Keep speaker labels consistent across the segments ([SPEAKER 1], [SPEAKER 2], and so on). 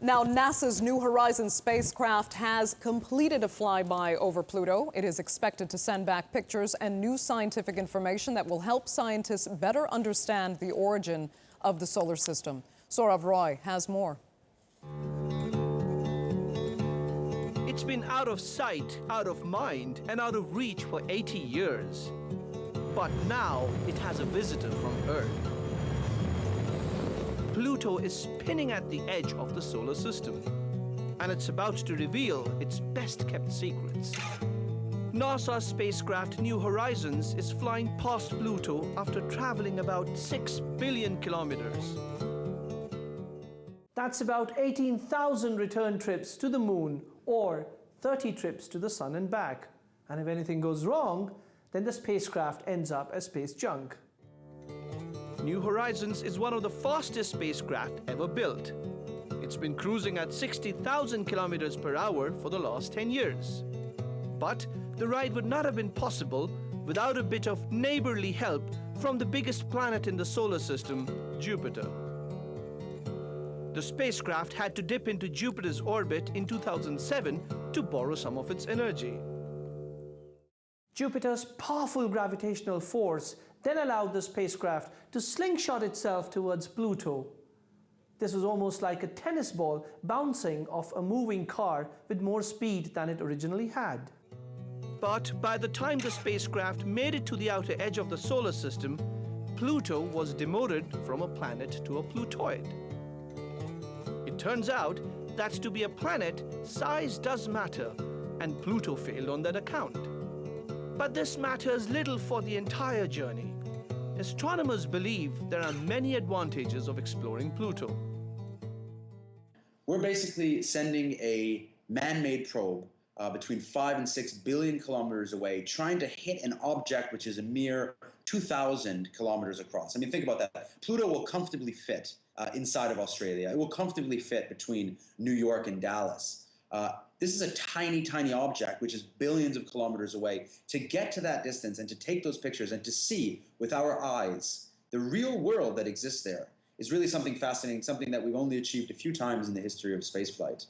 [SPEAKER 1] Now, NASA's New Horizons spacecraft has completed a flyby over Pluto. It is expected to send back pictures and new scientific information that will help scientists better understand the origin of the solar system. Sourav has more.
[SPEAKER 2] It's been out of sight, out of mind, and out of reach for 80 years. But now it has a visitor from Earth. Pluto is spinning at the edge of the solar system, and it's about to reveal its best-kept secrets. NASA's spacecraft New Horizons is flying past Pluto after traveling about 6 billion kilometers.
[SPEAKER 3] That's about 18,000 return trips to the moon or 30 trips to the sun and back. And if anything goes wrong, then the spacecraft ends up as space junk.
[SPEAKER 2] New Horizons is one of the fastest spacecraft ever built. It's been cruising at 60,000 kilometers per hour for the last 10 years. But the ride would not have been possible without a bit of neighborly help from the biggest planet in the solar system, Jupiter. The spacecraft had to dip into Jupiter's orbit in 2007 to borrow some of its energy.
[SPEAKER 3] Jupiter's powerful gravitational force then allowed the spacecraft to slingshot itself towards Pluto. This was almost like a tennis ball bouncing off a moving car with more speed than it originally had.
[SPEAKER 2] But by the time the spacecraft made it to the outer edge of the solar system, Pluto was demoted from a planet to a Plutoid. It turns out that to be a planet, size does matter, and Pluto failed on that account. But this matters little for the entire journey. Astronomers believe there are many advantages of exploring Pluto.
[SPEAKER 4] We're basically sending a man-made probe between 5 and 6 billion kilometers away, trying to hit an object which is a mere 2,000 kilometers across. I mean, think about that. Pluto will comfortably fit inside of Australia. It will comfortably fit between New York and Dallas. This is a tiny, tiny object which is billions of kilometers away. To get to that distance and to take those pictures and to see with our eyes the real world that exists there is really something fascinating, something that we've only achieved a few times in the history of spaceflight.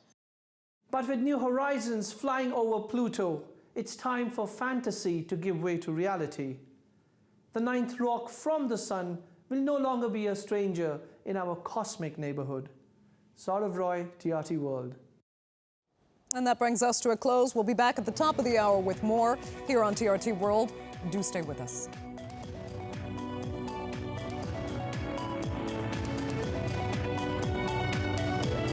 [SPEAKER 3] But with New Horizons flying over Pluto, it's time for fantasy to give way to reality. The ninth rock from the sun will no longer be a stranger in our cosmic neighborhood. Sourav, TRT World.
[SPEAKER 1] And that brings us to a close. We'll be back at the top of the hour with more here on TRT World. Do stay with us.